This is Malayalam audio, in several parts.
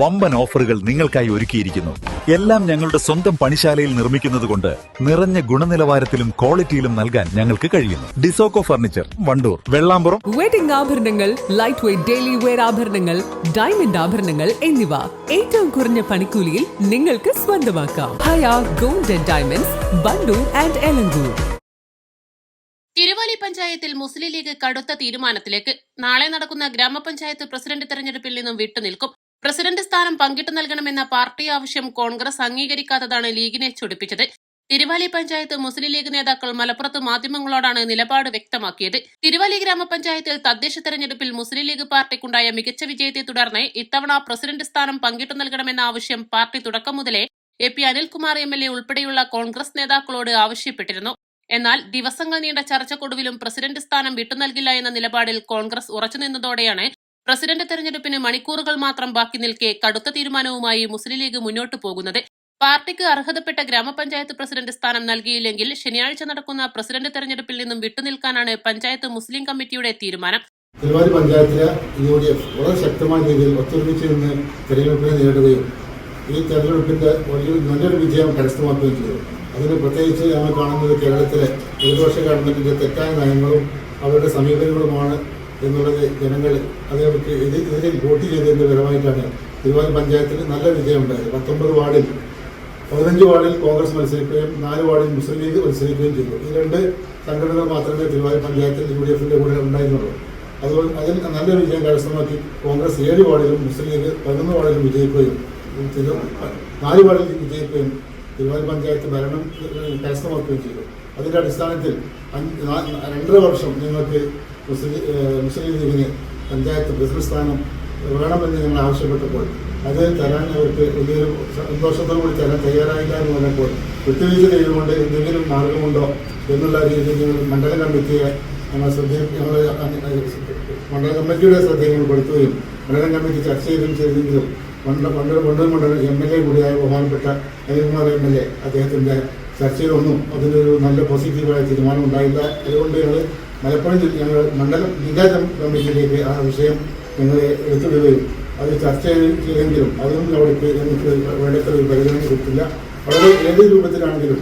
വമ്പൻ ഓഫറുകൾ നിങ്ങൾക്കായി ഒരുക്കിയിരിക്കുന്നു. എല്ലാം ഞങ്ങളുടെ സ്വന്തം പണിശാലയിൽ നിർമ്മിക്കുന്നതുകൊണ്ട് നിറഞ്ഞ ഗുണനിലവാരത്തിലും ക്വാളിറ്റിയിലും നൽകാൻ ഞങ്ങൾക്ക് കഴിയുന്നു. ഡിസോക്കോ ഫർണിച്ചർ, വണ്ടൂർ, വെള്ളാമ്പുറം. വെഡിംഗ് ആഭരണങ്ങൾ, ലൈറ്റ് വെയ്റ്റ് ഡെയിലി വെയർ ആഭരണങ്ങൾ, ഡയമണ്ട് ആഭരണങ്ങൾ എന്നിവ ഏറ്റവും കുറഞ്ഞ പണിക്കൂലിയിൽ നിങ്ങൾക്ക് സ്വന്തമാക്കാം. Haya gold and diamonds, Wandoor and Elankur. Thiruvali പഞ്ചായത്തിൽ മുസ്ലിം ലീഗ് കടുത്ത തീരുമാനത്തിലേക്ക്. നാളെ നടക്കുന്ന ഗ്രാമപഞ്ചായത്ത് പ്രസിഡന്റ് തെരഞ്ഞെടുപ്പിൽ നിന്നും വിട്ടുനിൽക്കും. പ്രസിഡന്റ് സ്ഥാനം പങ്കിട്ടു നൽകണമെന്ന പാർട്ടി ആവശ്യം കോൺഗ്രസ് അംഗീകരിക്കാത്തതാണ് ലീഗിനെ ചൊടിപ്പിച്ചത്. തിരുവാലി പഞ്ചായത്ത് മുസ്ലിം ലീഗ് നേതാക്കൾ മലപ്പുറത്ത് മാധ്യമങ്ങളോടാണ് നിലപാട് വ്യക്തമാക്കിയത്. തിരുവാലി ഗ്രാമപഞ്ചായത്തിൽ തദ്ദേശ തെരഞ്ഞെടുപ്പിൽ മുസ്ലിം ലീഗ് പാർട്ടിക്കുണ്ടായ മികച്ച വിജയത്തെ തുടർന്ന് ഇത്തവണ പ്രസിഡന്റ് സ്ഥാനം പങ്കിട്ടു നൽകണമെന്ന ആവശ്യം പാർട്ടി തുടക്കം മുതലേ AP അനിൽകുമാർ MLA ഉൾപ്പെടെയുള്ള കോൺഗ്രസ് നേതാക്കളോട് ആവശ്യപ്പെട്ടിരുന്നു. എന്നാൽ ദിവസങ്ങൾ നീണ്ട ചർച്ചക്കൊടുവിലും പ്രസിഡന്റ് സ്ഥാനം വിട്ടുനൽകില്ല എന്ന നിലപാടിൽ കോൺഗ്രസ് ഉറച്ചുനിന്നതോടെയാണ് പ്രസിഡന്റ് തെരഞ്ഞെടുപ്പിന് മണിക്കൂറുകൾ മാത്രം ബാക്കി നിൽക്കെ കടുത്ത തീരുമാനവുമായി മുസ്ലിം ലീഗ് മുന്നോട്ടു പോകുന്നത്. പാർട്ടിക്ക് അർഹതപ്പെട്ട ഗ്രാമപഞ്ചായത്ത് പ്രസിഡന്റ് സ്ഥാനം നൽകിയില്ലെങ്കിൽ ശനിയാഴ്ച നടക്കുന്ന പ്രസിഡന്റ് തെരഞ്ഞെടുപ്പിൽ നിന്നും വിട്ടുനിൽക്കാനാണ് പഞ്ചായത്ത് മുസ്ലിം കമ്മിറ്റിയുടെ തീരുമാനം. തിരുവാലി പഞ്ചായത്തിലെ UDF വളരെ ശക്തമായ രീതിയിൽ ഒത്തൊരുമിച്ച് നിന്ന് തെരഞ്ഞെടുപ്പിനെ നേരിടുകയും ഈ തെരഞ്ഞെടുപ്പിന്റെ നല്ലൊരു വിജയം കരസ്ഥമാക്കുകയും ചെയ്തു. അതിന് പ്രത്യേകിച്ച് നമ്മൾ കാണുന്നത് കേരളത്തിലെ ഇടതുപക്ഷ ഗവൺമെന്റിന്റെ തെറ്റായ നയങ്ങളും അവരുടെ സമീപനങ്ങളുമാണ് എന്നുള്ളത് ജനങ്ങൾ അതേപറ്റി ഇതിൽ വോട്ട് ചെയ്തതിന്റെ ഫലമായിട്ടാണ് തിരുവാലി പഞ്ചായത്തിൽ നല്ല വിജയം ഉണ്ടായത്. 19 വാർഡിൽ 15 വാർഡിൽ കോൺഗ്രസ് മത്സരിക്കുകയും 4 വാർഡിൽ മുസ്ലിം ലീഗ് മത്സരിക്കുകയും ചെയ്തു. ഈ 2 സംഘടനകൾ മാത്രമേ തിരുവാലി പഞ്ചായത്തിൽ UDFന്റെ കൂടെ ഉണ്ടായിരുന്നുള്ളൂ. അതുകൊണ്ട് അതിൽ നല്ല വിജയം കരസ്ഥമാക്കി കോൺഗ്രസ് 7 വാർഡിലും മുസ്ലിം ലീഗ് 11 വാർഡിലും വിജയിക്കുകയും 4 വാർഡിൽ വിജയിക്കുകയും തിരുവാലി പഞ്ചായത്ത് ഭരണം കരസ്ഥമാക്കുകയും ചെയ്തു. അതിന്റെ അടിസ്ഥാനത്തിൽ 2.5 വർഷം നിങ്ങൾക്ക് മുസ്ലിം ലീഗിന് പഞ്ചായത്ത് പ്രസിഡന്റ് സ്ഥാനം വേണമെന്ന് ഞങ്ങൾ ആവശ്യപ്പെട്ടപ്പോൾ അത് തരാൻ അവർക്ക് വലിയൊരു സന്തോഷത്തോടുകൂടി തരാൻ തയ്യാറായില്ല എന്ന് പറഞ്ഞപ്പോൾ വിട്ടുവീഴ്ച ചെയ്തുകൊണ്ട് എന്തെങ്കിലും മാർഗമുണ്ടോ എന്നുള്ള രീതിയിൽ ഞങ്ങൾ മണ്ഡലം കമ്മിറ്റിയെ മണ്ഡല കമ്മിറ്റിയുടെ ശ്രദ്ധയിൽ പെടുത്തുകയും മണ്ഡലം കമ്മിറ്റി ചർച്ച ചെയ്തെങ്കിലും മണ്ഡലം MLA കൂടിയായ ബഹുമാനപ്പെട്ട അനിൽകുമാർ MLA അദ്ദേഹത്തിൻ്റെ ചർച്ചയിലൊന്നും അതിനൊരു നല്ല പോസിറ്റീവായ തീരുമാനം ഉണ്ടായില്ല. അതുകൊണ്ട് മലപ്പുറം ഞങ്ങൾ മണ്ഡലം ജില്ലാ കമ്മിറ്റിയിലേക്ക് ആ വിഷയം ഞങ്ങൾ എടുത്തുവിടുകയും അത് ചർച്ച ചെയ്തെങ്കിലും അതൊന്നും അവിടേക്ക് ഞങ്ങൾക്ക് വേണ്ടത്ര ഒരു പരിഗണന കൊടുത്തില്ല. വളരെ ഏത് രൂപത്തിലാണെങ്കിലും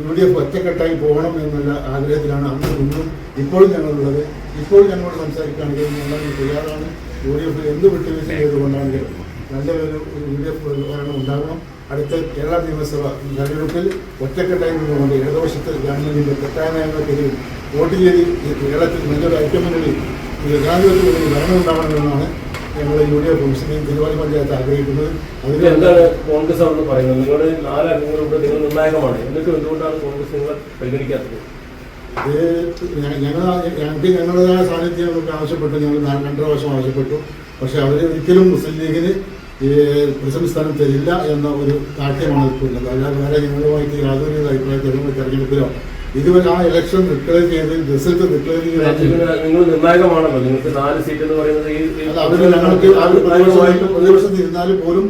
UDF ഒറ്റക്കെട്ടായി പോകണം എന്നുള്ള ആഗ്രഹത്തിലാണ് അന്നും ഇന്നും ഇപ്പോഴും ഞങ്ങളുള്ളത്. ഇപ്പോൾ ഞങ്ങളോട് സംസാരിക്കുകയാണെങ്കിലും ഞങ്ങൾ തയ്യാറാണ്. UDF എന്ത് വിട്ടുവീഴ്ച ചെയ്തുകൊണ്ടാണെങ്കിലും നല്ലൊരു UDF ഭരണം ഉണ്ടാകണം. അടുത്ത കേരള നിയമസഭ തെരഞ്ഞെടുപ്പിൽ ഒറ്റക്കെട്ടായി നിന്നുകൊണ്ട് ഇടതുപക്ഷത്തിൽ ഗവൺമെന്റിന്റെ തെറ്റായ നയങ്ങൾക്കെതിരെ വോട്ട് ചെയ്ത് കേരളത്തിൽ നല്ലൊരു ഐക്യമുന്നണി ജനാധിപത്യത്തിൽ ഭരണം ഉണ്ടാവണമെന്നാണ് ഞങ്ങൾ UDF മുസ്ലിം തിരുവാലി പഞ്ചായത്ത് ആഗ്രഹിക്കുന്നത്. അതിൽ എന്താണ് കോൺഗ്രസ് ആണെന്ന് പറയുന്നത്? നിങ്ങൾ 4 അംഗങ്ങളുണ്ട്, നിങ്ങൾ നിർണായകമാണ്. എന്നിട്ട് എന്തുകൊണ്ടാണ് കോൺഗ്രസ് നിങ്ങളെ പരിഗണിക്കാത്തത്? ഞങ്ങൾക്ക് ഞങ്ങളുടേതായ സാന്നിധ്യം നമുക്ക് ആവശ്യപ്പെട്ടു. ഞങ്ങൾ 2 പ്രാവശ്യം ആവശ്യപ്പെട്ടു. പക്ഷെ അവർ ഒരിക്കലും മുസ്ലിം ലീഗിന് പ്രസിഡന്റ് സ്ഥാനം തരില്ല എന്ന ഒരു കാഠ്യമാണ് ഇപ്പോൾ ഉള്ളത്. അല്ലാതെ വേറെ ഞങ്ങളുമായിട്ട് യാതൊരു അഭിപ്രായ തെരഞ്ഞെടുപ്പിലോ ഇതുവരെ ആ ഇലക്ഷൻ ഡിക്ലെയർ ചെയ്ത് റിസൾട്ട് ഡിക്ലെയർ നിങ്ങൾ നിർണായകമാണല്ലോ. നിങ്ങൾക്ക് 4 സീറ്റ് എന്ന് പറയുന്നത് അവർ ഞങ്ങൾക്ക് പ്രതിപക്ഷം ഇരുന്നാലും പോലും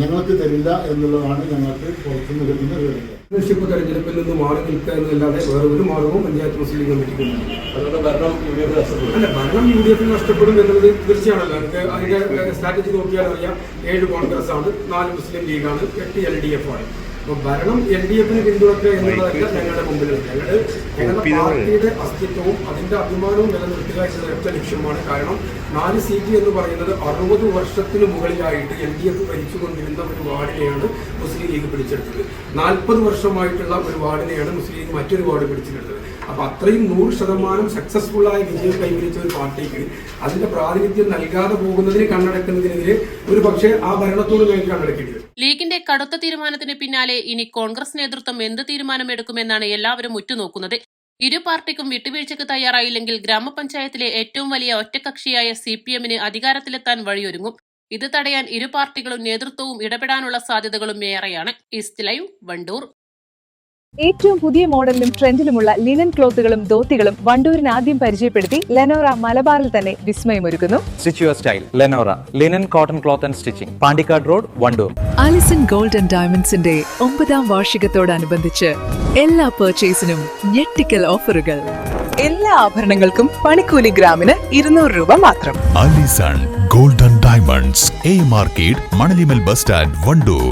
ഞങ്ങൾക്ക് തരില്ല എന്നുള്ളതാണ് ഞങ്ങൾക്ക് പുറത്തുനിന്ന് കിട്ടുന്ന വിവരങ്ങൾ. ഷിപ്പ് തെരഞ്ഞെടുപ്പിൽ നിന്ന് മാറി നിൽക്കുക എന്നല്ലാതെ വേറെ ഒരു മാർഗവും പഞ്ചായത്ത് മുസ്ലിം ലീഗ് കമ്മിറ്റിക്കുന്നില്ല. അതുകൊണ്ട് ഭരണം UDF നഷ്ടപ്പെടും എന്നുള്ളത് തീർച്ചയാണല്ലോ. നമുക്ക് അതിന്റെ സ്ട്രാറ്റജി നോക്കിയാൽ അറിയാം. 7 കോൺഗ്രസ് ആണ്, 4 മുസ്ലിം ലീഗാണ്, 8 LDF ആണ്. അപ്പോൾ ഭരണം LDFന് പിന്തുണക്കുക എന്നുള്ളതല്ല ഞങ്ങളുടെ മുമ്പിലുണ്ട്. ഞങ്ങളുടെ പാർട്ടിയുടെ അസ്തിത്വവും അതിന്റെ അഭിമാനവും നിലനിർത്തുക എന്നുള്ള ഒറ്റ ലക്ഷ്യമാണ്. കാരണം 4 സീറ്റ് എന്ന് പറയുന്നത് 60 വർഷത്തിന് മുകളിലായിട്ട് LDF ഭരിച്ചുകൊണ്ടിരുന്ന ഒരു വാർഡിനെയാണ് മുസ്ലിം ലീഗ് പിടിച്ചെടുത്തത്. 40 വർഷമായിട്ടുള്ള ഒരു വാർഡിനെയാണ് മുസ്ലിം ലീഗ് മറ്റൊരു വാർഡ് പിടിച്ചെടുത്തത്. അപ്പൊ അത്രയും 100% സക്സസ്ഫുള്ളായ വിജയം കൈവരിച്ച ഒരു പാർട്ടിക്ക് അതിന്റെ പ്രാതിനിധ്യം നൽകാതെ പോകുന്നതിന് കണ്ണടക്കുന്നതിനെതിരെ ഒരു പക്ഷേ ആ ഭരണത്തോട് ഞങ്ങൾക്ക് കണ്ണടക്കേണ്ടി വരും. ലീഗിന്റെ കടുത്ത തീരുമാനത്തിന് പിന്നാലെ ഇനി കോൺഗ്രസ് നേതൃത്വം എന്ത് തീരുമാനമെടുക്കുമെന്നാണ് എല്ലാവരും ഉറ്റുനോക്കുന്നത്. ഇരു പാർട്ടിക്കും വിട്ടുവീഴ്ചയ്ക്ക് തയ്യാറായില്ലെങ്കിൽ ഗ്രാമപഞ്ചായത്തിലെ ഏറ്റവും വലിയ ഒറ്റക്കക്ഷിയായ CPMന് അധികാരത്തിലെത്താൻ വഴിയൊരുങ്ങും. ഇത് തടയാൻ ഇരു പാർട്ടികളും നേതൃത്വവും ഇടപെടാനുള്ള സാധ്യതകളും ഏറെയാണ്. East live, Wandoor. ഏറ്റവും പുതിയ മോഡലിലും ട്രെൻഡിലുമുള്ള ലിനൻ ക്ലോത്തുകളും ധോത്തികളും വണ്ടൂരിന് ആദ്യം പരിചയപ്പെടുത്തി ലെനോറ മലബാറിൽ തന്നെ വിസ്മയമൊരുക്കുന്നു. Stitch your style Lenora linen cotton cloth and stitching, Pandikkad road, Wandoor. Alison gold and ഡയമണ്ട്സിന്റെ 9ാം വാർഷികത്തോടനുബന്ധിച്ച് എല്ലാ പർച്ചേസിനും ഞെട്ടിക്കൽ ഓഫറുകൾ. എല്ലാ ആഭരണങ്ങൾക്കും പണിക്കൂലി ഗ്രാമിന് 200 രൂപ മാത്രം. Alison gold and diamonds. Diamonds AMR arcade Manalimal bus stand Wandoor.